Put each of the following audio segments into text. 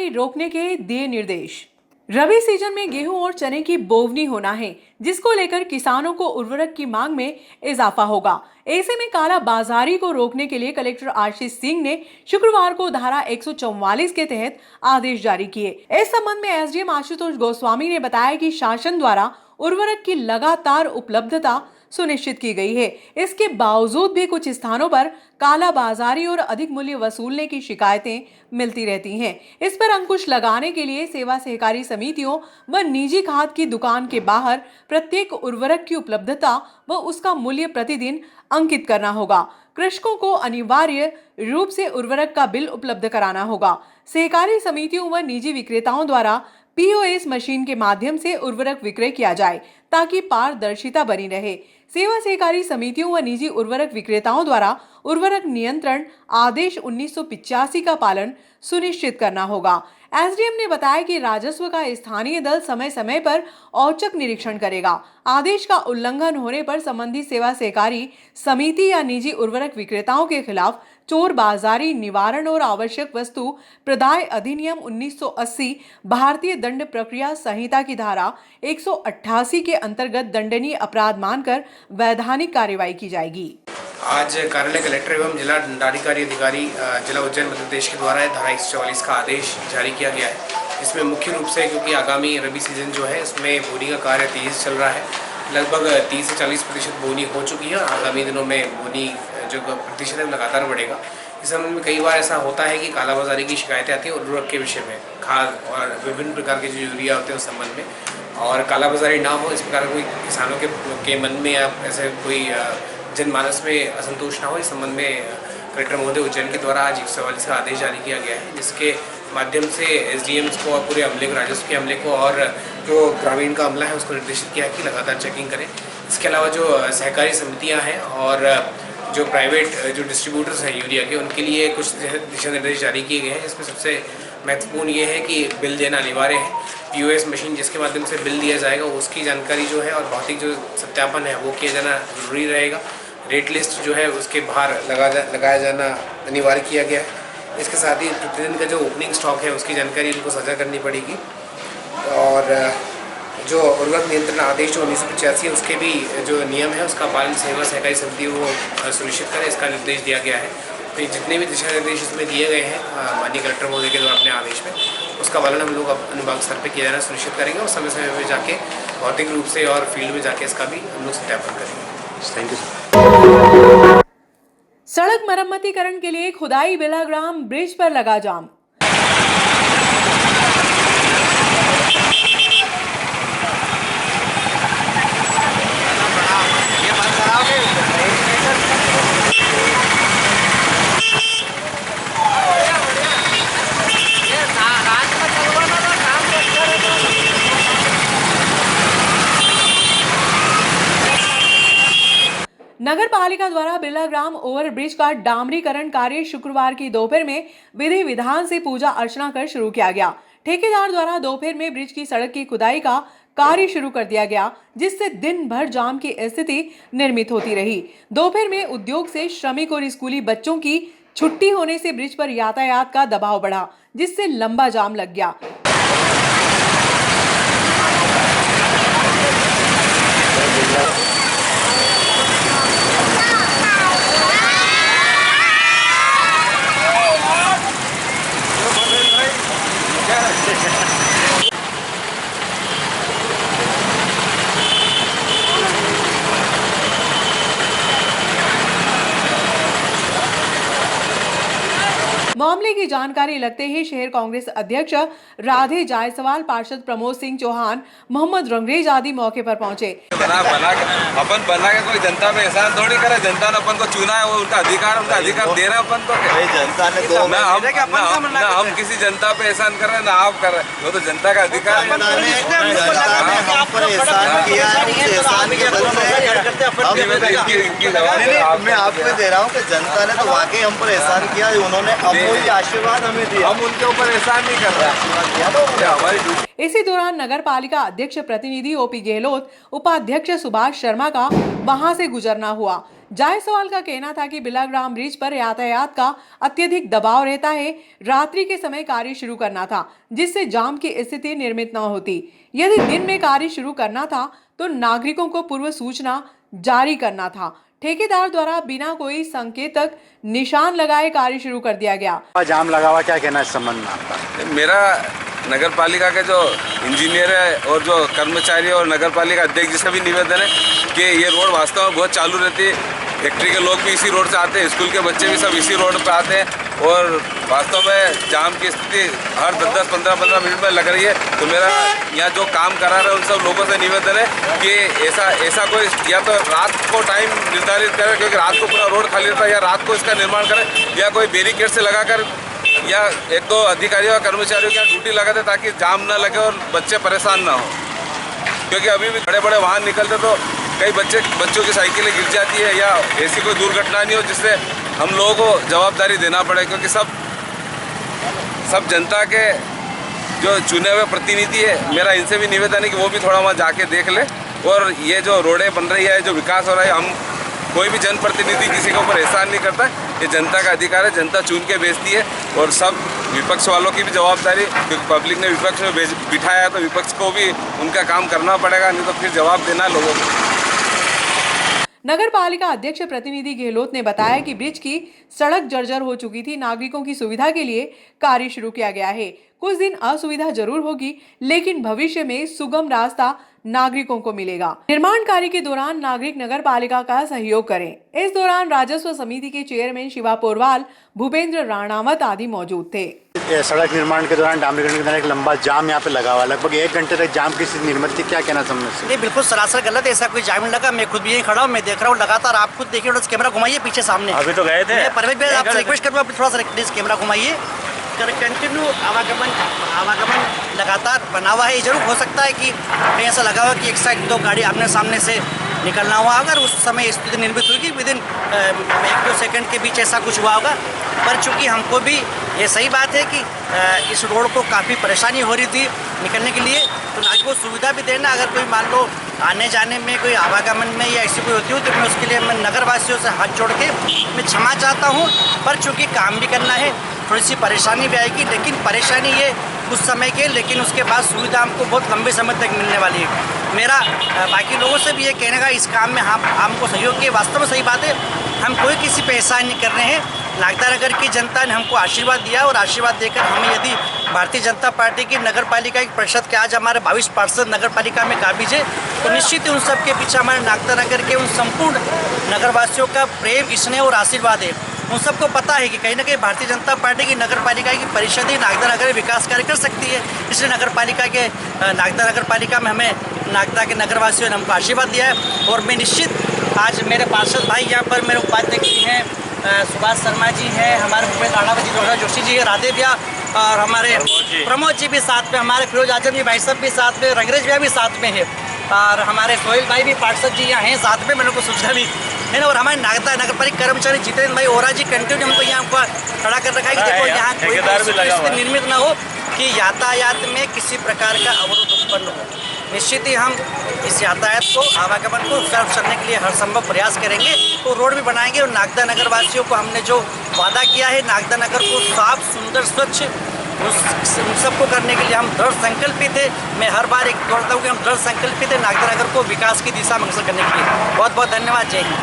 कालाबाजारी रोकने के दिए निर्देश। रबी सीजन में गेहूं और चने की बोवनी होना है, जिसको लेकर किसानों को उर्वरक की मांग में इजाफा होगा। ऐसे में काला बाजारी को रोकने के लिए कलेक्टर आशीष सिंह ने शुक्रवार को धारा 144 के तहत आदेश जारी किए। इस संबंध में एसडीएम आशुतोष गोस्वामी ने बताया कि शासन द्वारा उर्वरक की लगातार उपलब्धता सुनिश्चित की गई है। इसके बावजूद भी कुछ स्थानों पर काला बाजारी और अधिक मूल्य वसूलने की शिकायतें मिलती रहती हैं। इस पर अंकुश लगाने के लिए सेवा सहकारी समितियों व निजी खाद की दुकान के बाहर प्रत्येक उर्वरक की उपलब्धता व उसका मूल्य प्रतिदिन अंकित करना होगा। कृषकों को अनिवार्य रूप से उर्वरक का बिल उपलब्ध कराना होगा। सहकारी समितियों व निजी विक्रेताओं द्वारा पीओएस मशीन के माध्यम से उर्वरक विक्रय किया जाए ताकि पारदर्शिता बनी रहे। सेवा सहकारी समितियों व निजी उर्वरक विक्रेताओं द्वारा उर्वरक नियंत्रण आदेश 1985 का पालन सुनिश्चित करना होगा। एसडीएम ने बताया कि राजस्व का स्थानीय दल समय समय पर औचक निरीक्षण करेगा। आदेश का उल्लंघन होने पर संबंधित सेवा सहकारी समिति या निजी उर्वरक विक्रेताओं के खिलाफ चोर बाजारी निवारण और आवश्यक वस्तु प्रदाय अधिनियम 1980 भारतीय दंड प्रक्रिया संहिता की धारा 188 के अंतर्गत दंडनीय अपराध मानकर वैधानिक कार्रवाई की जाएगी। आज कार्यालय कलेक्टर एवं जिला दंडाधिकारी अधिकारी जिला उज्जैन मध्य प्रदेश के द्वारा धारा 144 का आदेश जारी किया गया है। इसमें मुख्य रूप से क्योंकि आगामी रबी सीजन जो है उसमें बोनी का कार्य तेज चल रहा है, लगभग 30 से 40% बोनी हो चुकी है। आगामी दिनों में बोनी जो प्रतिशत है लगातार बढ़ेगा। इस संबंध में कई बार ऐसा होता है कि कालाबाजारी की शिकायतें आती हैं उर्वरक के विषय में, खाद और विभिन्न प्रकार के जो यूरिया होते हैं उस संबंध में, और कालाबाजारी ना हो इस प्रकार कोई किसानों के मन में या ऐसे कोई जनमानस में असंतोष ना हो, इस संबंध में कलेक्टर महोदय उज्जैन के द्वारा आज 144 का आदेश जारी किया गया है, जिसके माध्यम से एसडीएम्स को और पूरे अमले को, राजस्व के अमले को और जो ग्रामीण का अमला है उसको निर्देशित किया है कि लगातार चेकिंग करें। इसके अलावा जो सहकारी समितियां हैं और जो प्राइवेट जो डिस्ट्रीब्यूटर्स हैं यूरिया के, उनके लिए कुछ दिशा निर्देश जारी किए गए हैं। इसमें सबसे महत्वपूर्ण ये है कि बिल देना अनिवार्य है। पीओएस मशीन जिसके माध्यम से बिल दिया जाएगा उसकी जानकारी जो है और भौतिक जो सत्यापन है वो किया जाना जरूरी रहेगा। रेट लिस्ट जो है उसके बाहर लगाया जाना अनिवार्य किया गया है। इसके साथ ही प्रतिदिन का जो ओपनिंग स्टॉक है उसकी जानकारी उनको साझा करनी पड़ेगी, और जो उर्वरक नियंत्रण आदेश जो 1985 है उसके भी जो नियम है उसका पालन सेवा सहकारी समिति वो सुनिश्चित करें, इसका निर्देश दिया गया है। तो जितने भी दिशा निर्देश इसमें दिए गए हैं माननीय कलेक्टर महोदय के द्वारा अपने आदेश में, उसका पालन हम लोग अनुभाग स्तर पर किया जाना सुनिश्चित करेंगे और समय समय पर जाके भौतिक रूप से और फील्ड में जाके इसका भी हम लोग सत्यापन करेंगे। Thank you sir. सड़क मरम्मतीकरण के लिए खुदाई बेलाग्राम ब्रिज पर लगा जाम। नगर पालिका द्वारा बिरलाग्राम ओवरब्रिज का डामरीकरण कार्य शुक्रवार की दोपहर में विधि विधान से पूजा अर्चना कर शुरू किया गया। ठेकेदार द्वारा दोपहर में ब्रिज की सड़क की खुदाई का कार्य शुरू कर दिया गया, जिससे दिन भर जाम की स्थिति निर्मित होती रही। दोपहर में उद्योग से श्रमिक और स्कूली बच्चों की छुट्टी होने से ब्रिज पर यातायात का दबाव बढ़ा, जिससे लंबा जाम लग गया। मामले की जानकारी लगते ही शहर कांग्रेस अध्यक्ष राधे जायसवाल, पार्षद प्रमोद सिंह चौहान, मोहम्मद रंगरेज आदि मौके पर पहुंचे। अपन बना के कोई जनता पे एहसान थोड़ी करे, जनता ने अपन को चुना है, वो उनका अधिकार दे रहा है अपन को। जनता ने तो ना हम किसी जनता पे एहसान कर रहे हैं ना आप कर रहे हैं, वो तो जनता का अधिकार है। मैं आपको दे रहा हूँ कि जनता ने तो वाकई हम पर एहसान किया, उन्होंने अमूल्य आशीर्वाद हमें दिया, हम उनके ऊपर एहसान नहीं कर रहे। इसी दौरान नगर पालिका अध्यक्ष प्रतिनिधि ओपी गहलोत, उपाध्यक्ष सुभाष शर्मा का वहां से गुजरना हुआ। जायसवाल का कहना था कि बिलाग्राम ब्रिज पर यातायात का अत्यधिक दबाव रहता है। रात्रि के समय कार्य शुरू करना था जिससे जाम की स्थिति निर्मित न होती। यदि दिन में कार्य शुरू करना था तो नागरिकों को पूर्व सूचना जारी करना था। ठेकेदार द्वारा बिना कोई संकेतक निशान लगाए कार्य शुरू कर दिया गया। जाम लगा हुआ, क्या कहना है इस संबंध में आपका? मेरा नगर पालिका के जो इंजीनियर है और जो कर्मचारी और नगर पालिका अध्यक्ष जी से भी निवेदन है कि ये रोड वास्तव में बहुत चालू रहती है। फैक्ट्री के लोग भी इसी रोड से आते हैं, स्कूल के बच्चे भी सब इसी रोड पर आते हैं और वास्तव में जाम की स्थिति हर 10-10, 15-15 मिनट में लग रही है। तो मेरा यहाँ जो काम करा रहे हैं उन सब लोगों से निवेदन है कि ऐसा कोई या तो रात को टाइम निर्धारित करें, क्योंकि रात को पूरा रोड खाली रहता है, या रात को इसका निर्माण करें, या कोई बैरिकेड से लगाकर या 1-2 अधिकारियों और कर्मचारियों की ड्यूटी लगा दे ताकि जाम ना लगे और बच्चे परेशान ना हो। क्योंकि अभी भी बड़े बड़े वाहन निकलते तो कई बच्चों की साइकिलें गिर जाती है या ऐसी कोई दुर्घटना नहीं हो जिससे हम लोगों को जवाबदारी देना पड़े। क्योंकि सब जनता के जो चुने हुए प्रतिनिधि है, मेरा इनसे भी निवेदन है कि वो भी थोड़ा वहाँ जाके देख ले। और ये जो रोडें बन रही है, जो विकास हो रहा है, हम कोई भी जनप्रतिनिधि किसी के ऊपर एहसान नहीं करता। ये जनता का अधिकार है, जनता चुन के भेजती है। और सब विपक्ष वालों की भी जवाबदारी, क्योंकि पब्लिक ने विपक्ष में बिठाया है तो विपक्ष को भी उनका काम करना पड़ेगा, नहीं तो फिर जवाब देना लोगों को। नगर पालिका अध्यक्ष प्रतिनिधि गहलोत ने बताया कि ब्रिज की सड़क जर्जर हो चुकी थी। नागरिकों की सुविधा के लिए कार्य शुरू किया गया है। कुछ दिन असुविधा जरूर होगी, लेकिन भविष्य में सुगम रास्ता नागरिकों को मिलेगा। निर्माण कार्य के दौरान नागरिक नगर पालिका का सहयोग करें। इस दौरान राजस्व समिति के चेयरमैन शिवा पोरवाल, भूपेंद्र राणावत आदि मौजूद थे। सड़क निर्माण के दौरान, डामरीकरण के दौरान एक लंबा जाम यहाँ पे लगा हुआ, लगभग 1 घंटे तक जाम की स्थिति निर्मित थी। क्या कहना समझ? नहीं, बिल्कुल सरासर गलत है। ऐसा कोई जाम लगा, मैं खुद भी यहीं खड़ा हूँ, मैं देख रहा हूँ लगातार। आप खुद देखिए, कैमरा घुमाइए पीछे सामने। अभी तो गए थे। परवेज भाई, आपसे रिक्वेस्ट करूँगा थोड़ा सा प्लीज कैमरा घुमाइए। कंटिन्यू आवागमन लगातार बना हुआ है। ये जरूर हो सकता है कि कहीं ऐसा लगा हुआ कि एक साइड 2 गाड़ी आमने सामने से निकलना हुआ, अगर उस समय स्थिति निर्मित होगी विदिन 1-2 सेकंड के बीच ऐसा कुछ हुआ होगा। पर चूंकि हमको भी ये सही बात है कि इस रोड को काफ़ी परेशानी हो रही थी निकलने के लिए, तो नागरिकों को सुविधा भी देना। अगर कोई मान लो आने जाने में कोई आवागमन में या ऐसी कोई होती हो तो मैं उसके लिए मैं नगरवासियों से हाथ जोड़ के मैं क्षमा चाहता हूँ। पर चूँकि काम भी करना है, थोड़ी सी परेशानी भी आएगी, लेकिन परेशानी ये कुछ समय के, लेकिन उसके बाद सुविधा हमको बहुत लंबे समय तक मिलने वाली है। मेरा बाकी लोगों से भी ये कहने का इस काम में हमको सहयोग किए। वास्तव में सही बात है, हम कोई किसी पे एहसान नहीं कर रहे हैं। नागदा नगर की जनता ने हमको आशीर्वाद दिया और आशीर्वाद देकर हमें यदि भारतीय जनता पार्टी की नगर पालिका की परिषद के आज हमारे 22 पार्षद नगर पालिका में काबिज है, तो निश्चित ही उन सब के पीछे हमारे नागदा नगर के उन संपूर्ण नगरवासियों का प्रेम, स्नेह और आशीर्वाद है। उन सबको पता है कि कहीं ना कहीं भारतीय जनता पार्टी की नगर पालिका की परिषद ही नागदा नगर में विकास कार्य कर सकती है। इसलिए नागदा नगर पालिका में हमें नागदा के नगरवासियों ने हमको आशीर्वाद दिया है। और मैं निश्चित आज मेरे पार्षद भाई यहाँ पर मेरे उपाध्यक्ष जी हैं, सुभाष शर्मा जी हैं, हमारे भूपेंद्र राणावत जी, रोहरा जोशी जी है, राधे भैया और हमारे प्रमोद जी भी साथ में, हमारे फिरोज आजम जी भाई साहब भी साथ में, रंगरेज भैया भी साथ में है और हमारे सोहेल भाई भी पार्षद जी यहाँ हैं साथ में, मेरे को सूचना भी है ना। और हमारे नागदा नगर पालिका कर्मचारी जितेंद्र भाई ओरा जी कंटिन्यू हमको यहाँ खड़ा कर रखा है कि देखो यहाँ कोई स्थिति निर्मित ना हो कि यातायात में किसी प्रकार का अवरोध उत्पन्न हो। निश्चित ही हम इस यातायात को, आवागमन को सुचारू करने के लिए हर संभव प्रयास करेंगे। तो रोड भी बनाएंगे और नागदा नगर वासियों को हमने जो वादा किया है, नागदा नगर को साफ, सुंदर, स्वच्छ, उन सबको करने के लिए हम दृढ़ संकल्पित है। मैं हर बार एक दोहराता हूँ कि हम दृढ़ संकल्पित है नागदा नगर को विकास की दिशा में अग्रसर करने के लिए। बहुत बहुत धन्यवाद। जय हिंद।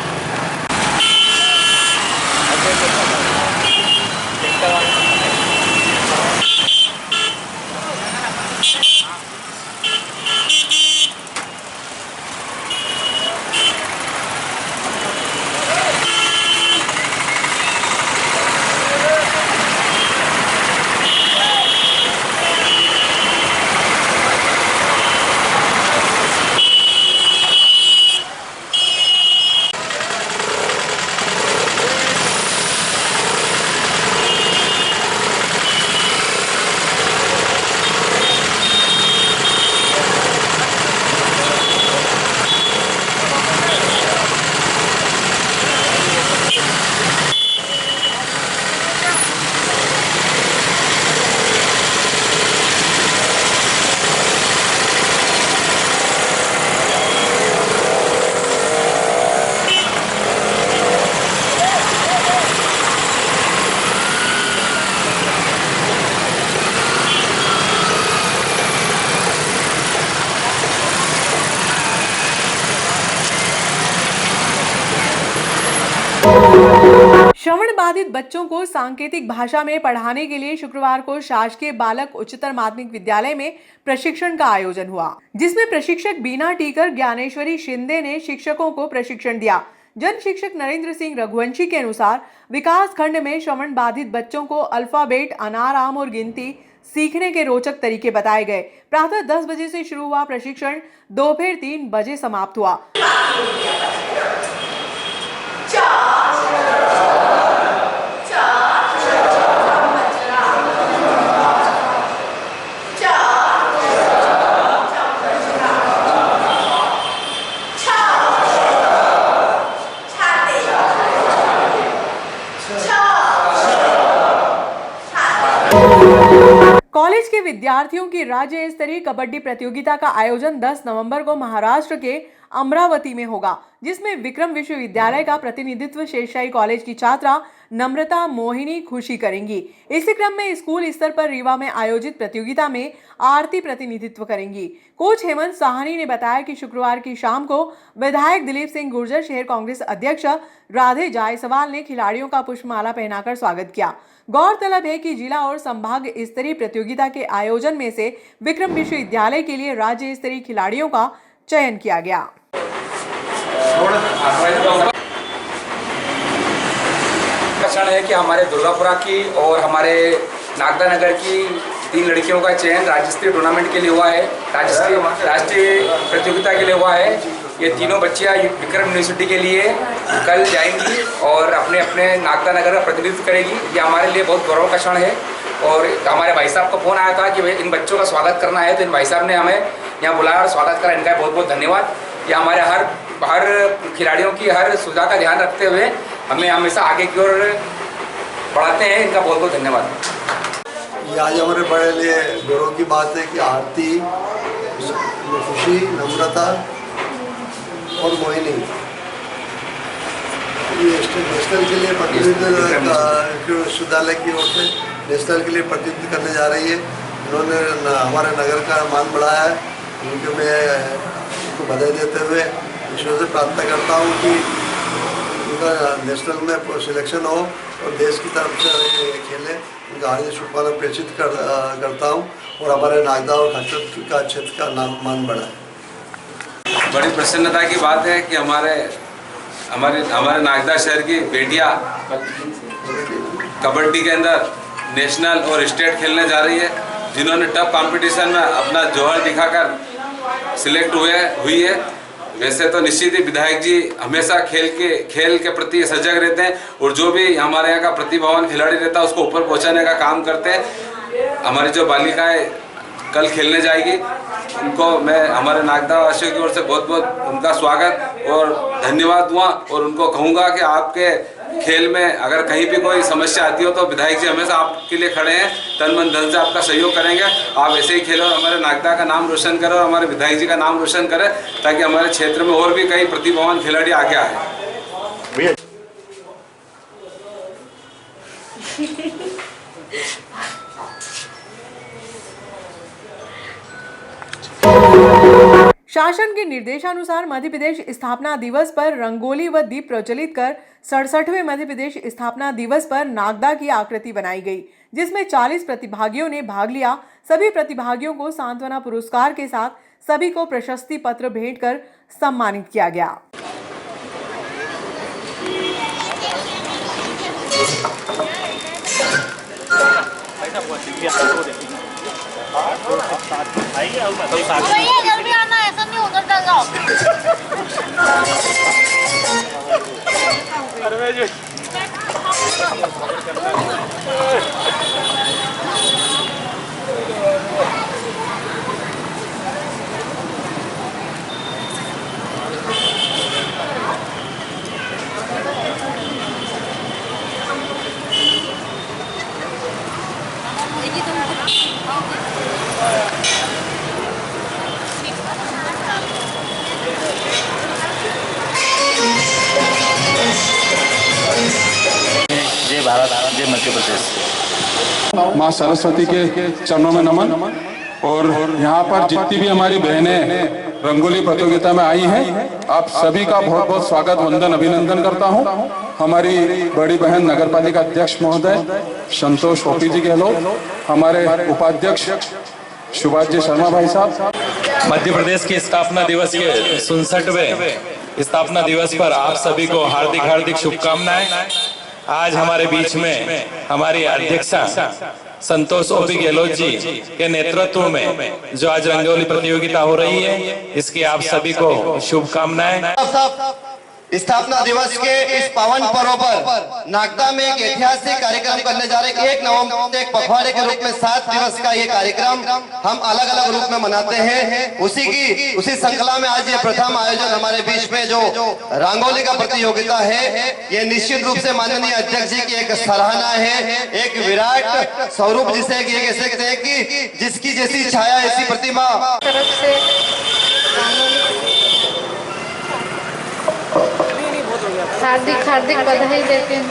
श्रवण बाधित बच्चों को सांकेतिक भाषा में पढ़ाने के लिए शुक्रवार को शासकीय बालक उच्चतर माध्यमिक विद्यालय में प्रशिक्षण का आयोजन हुआ, जिसमें प्रशिक्षक बीना टीकर ज्ञानेश्वरी शिंदे ने शिक्षकों को प्रशिक्षण दिया। जन शिक्षक नरेंद्र सिंह रघुवंशी के अनुसार विकास खंड में श्रवण बाधित बच्चों को अल्फाबेट, अनार, आम और गिनती सीखने के रोचक तरीके बताए गए। प्रातः 10 बजे से शुरू हुआ प्रशिक्षण दोपहर 3 बजे समाप्त हुआ। कॉलेज के विद्यार्थियों की राज्य स्तरीय कबड्डी प्रतियोगिता का आयोजन 10 नवंबर को महाराष्ट्र के अमरावती में होगा, जिसमें विक्रम विश्वविद्यालय का प्रतिनिधित्व शेषशाही कॉलेज की छात्रा नम्रता मोहिनी खुशी करेंगी। इसी क्रम में स्कूल स्तर पर रीवा में आयोजित प्रतियोगिता में आरती प्रतिनिधित्व करेंगी। कोच हेमंत साहनी ने बताया कि शुक्रवार की शाम को विधायक दिलीप सिंह गुर्जर, शहर कांग्रेस अध्यक्ष राधे जायसवाल ने खिलाड़ियों का पुष्पमाला पहनाकर स्वागत किया। गौरतलब है कि जिला और संभाग स्तरीय प्रतियोगिता के आयोजन में से विक्रम विश्वविद्यालय के लिए राज्य स्तरीय खिलाड़ियों का चयन किया गया। क्षण है कि हमारे दुर्गापुरा की और हमारे नागदा नगर की 3 लड़कियों का चयन राज्य स्तरीय टूर्नामेंट के लिए हुआ है, राष्ट्रीय प्रतियोगिता के लिए हुआ है। ये तीनों बच्चियां विक्रम यूनिवर्सिटी के लिए कल जाएंगी और अपने अपने नागदा नगर का प्रतिनिधित्व करेगी। ये हमारे लिए बहुत गौरव का क्षण है। और हमारे भाई साहब का फ़ोन आया था कि इन बच्चों का स्वागत करना है, तो इन भाई साहब ने हमें यहाँ बुलाया और स्वागत करा। इनका बहुत बहुत धन्यवाद। ये हमारे हर खिलाड़ियों की हर सुविधा का ध्यान रखते हुए हमें हमेशा आगे की ओर बढ़ाते हैं। इनका बहुत बहुत धन्यवाद। ये आज हमारे बड़े लिए गौरव की बात है कि आरती, खुशी, नम्रता और मोहिनी ये नेशनल के लिए प्रतिनिधित्व विश्वविद्यालय की ओर से नेशनल के लिए प्रतिनिधित्व करने जा रही है। इन्होंने हमारे नगर का मान बढ़ाया है। उनके मैं उनको बधाई देते हुए ईश्वर से प्रार्थना करता हूँ कि उनका नेशनल में सिलेक्शन हो और देश की तरफ से खेलें। उनका हार्दिक शुभकामनाएं प्रेषित करता हूँ और हमारे नागदा और खच्चर का क्षेत्र का नाम मान बढ़ाए। बड़ी प्रसन्नता की बात है कि हमारे नागदा शहर की बेटियां कबड्डी के अंदर नेशनल और स्टेट खेलने जा रही है, जिन्होंने टफ कंपटीशन में अपना जौहर दिखाकर सिलेक्ट हुई है। वैसे तो निश्चित ही विधायक जी हमेशा खेल के प्रति सजग रहते हैं और जो भी हमारे यहाँ का प्रतिभावान खिलाड़ी रहता है उसको ऊपर पहुँचाने का काम करते हैं। हमारी जो बालिकाएं कल खेलने जाएगी उनको मैं हमारे नागदा वासियों की ओर से बहुत बहुत उनका स्वागत और धन्यवाद दूंगा और उनको कहूँगा कि आपके खेल में अगर कहीं भी कोई समस्या आती हो तो विधायक जी हमेशा आपके लिए खड़े हैं, तन मन धन से आपका सहयोग करेंगे। आप ऐसे ही खेलो और हमारे नागदा का नाम रोशन करें और हमारे विधायक जी का नाम रोशन करें, ताकि हमारे क्षेत्र में और भी कई प्रतिभावान खिलाड़ी आगे आए। शासन के निर्देशानुसार मध्य प्रदेश स्थापना दिवस पर रंगोली व दीप प्रज्वलित कर 67वें मध्य प्रदेश स्थापना दिवस पर नागदा की आकृति बनाई गई, जिसमें 40 प्रतिभागियों ने भाग लिया। सभी प्रतिभागियों को सांत्वना पुरस्कार के साथ सभी को प्रशस्ति पत्र भेंट कर सम्मानित किया गया। जल्दी आना, ऐसा नहीं उधर चल जाओ। जय भारत, जय मध्य प्रदेश। माँ सरस्वती के चरणों में नमन। और यहाँ पर जितनी भी हमारी बहनें रंगोली प्रतियोगिता में आई हैं। आप सभी का बहुत बहुत स्वागत वंदन अभिनंदन करता हूं। हमारी बड़ी बहन नगर पालिका अध्यक्ष महोदय संतोष ओपी जी गहलोत, हमारे उपाध्यक्ष सुभाष जी शर्मा भाई साहब। मध्य प्रदेश के स्थापना दिवस के 67वें स्थापना दिवस पर आप सभी को हार्दिक हार्दिक शुभकामनाएं। आज हमारे बीच में हमारी अध्यक्षा संतोष ओपी गहलोत जी के नेतृत्व में जो आज रंगोली प्रतियोगिता हो रही है, इसकी आप सभी को शुभकामनाएं। स्थापना दिवस के इस पावन पर्व पर नागदा में एक ऐतिहासिक कार्यक्रम करने जा रहे हैं। 1 नवंबर से एक पखवाड़े के रूप में 7 दिवस का ये कार्यक्रम हम अलग अलग रूप में मनाते हैं। उसी श्रृंखला में आज ये प्रथम आयोजन हमारे बीच में जो रंगोली का प्रतियोगिता है, ये निश्चित रूप से माननीय अध्यक्ष जी की एक सराहना है। एक विराट स्वरूप जिसे कह सकते हैं कि जिसकी जैसी छाया ऐसी प्रतिमा। तरफ से हार्दिक हार्दिक बधाई देते हैं।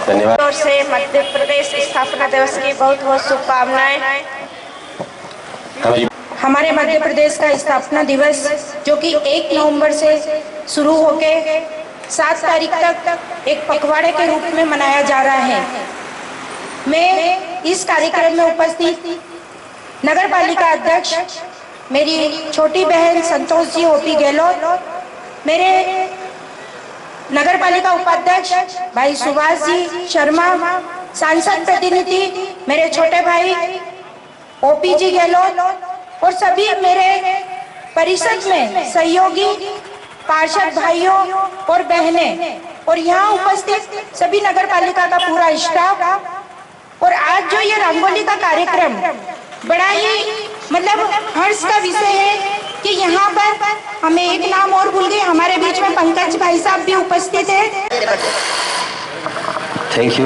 धन्यवाद। और से मध्य प्रदेश स्थापना दिवस की बहुत बहुत शुभकामनाएं। हमारे मध्य प्रदेश का स्थापना दिवस जो कि 1 नवंबर से शुरू होके 7 तारीख तक एक पखवाड़े के रूप में मनाया जा रहा है। मैं इस कार्यक्रम में उपस्थित नगर पालिका अध्यक्ष मेरी छोटी बहन संतोष जी ओपी गहलोत, मेरे नगर पालिका उपाध्यक्ष भाई सुभाष जी शर्मा, सांसद प्रतिनिधि मेरे छोटे भाई ओपी जी गहलोत और सभी मेरे परिषद में सहयोगी पार्षद भाइयों और बहनें और यहाँ उपस्थित सभी नगर पालिका का पूरा स्टाफ। और आज जो ये रंगोली का कार्यक्रम बड़ा ही मतलब हर्ष का विषय है कि यहाँ पर हमें एक नाम और भूल गए, हमारे बीच में पंकज भाई साहब भी उपस्थित हैं। Thank you.